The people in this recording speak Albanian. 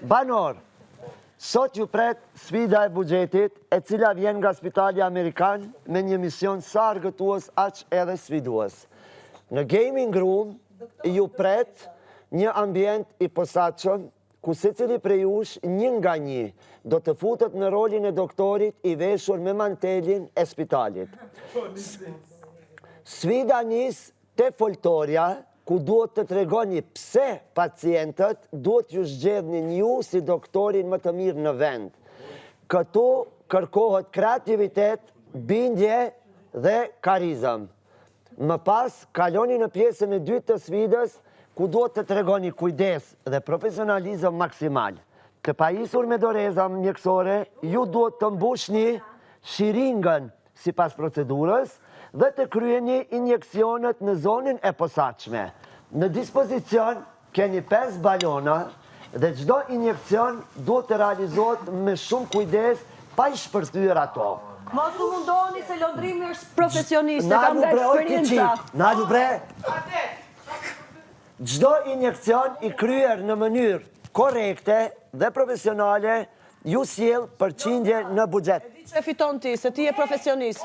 Banor, sot ju pret sfida e buxhetit, e cila vjen nga Spitali Amerikan me një mision sa argëtues aq edhe sfidues. Në gaming room ju pret një ambient i posaçëm ku secili prej jush një nga një do të futet në rolin e doktorit i veshur me mantelin e spitalit. Sfida nis te foltoria, ku duhet të tregoni pse pacientët duhet ju zgjedhni ju si doktorin më të mirë në vend. Këtu kërkohet kreativitet, bindje dhe karizëm. Më pas, kaloni në pjesën e dytë të sfidës, ku duhet të tregoni kujdes dhe profesionalizëm maksimal. Të pajisur me doreza mjekësore, ju duhet të mbushni shiringën sipas procedurës dhe të kryeni injeksionet në zonën e posaçme. Në dispozicion keni 5 balona dhe çdo injekcion duhet të realizohet me shumë kujdes pa i shpërthyer ato. Mos u mundoni se londrimi është profesionist, e kam nga eksperienca. Nalu bre! Çdo injekcion i kryer në mënyrë korrekte dhe profesionale ju sjell përqindje në buxhet. E di që e fiton ti, se ti je profesionist.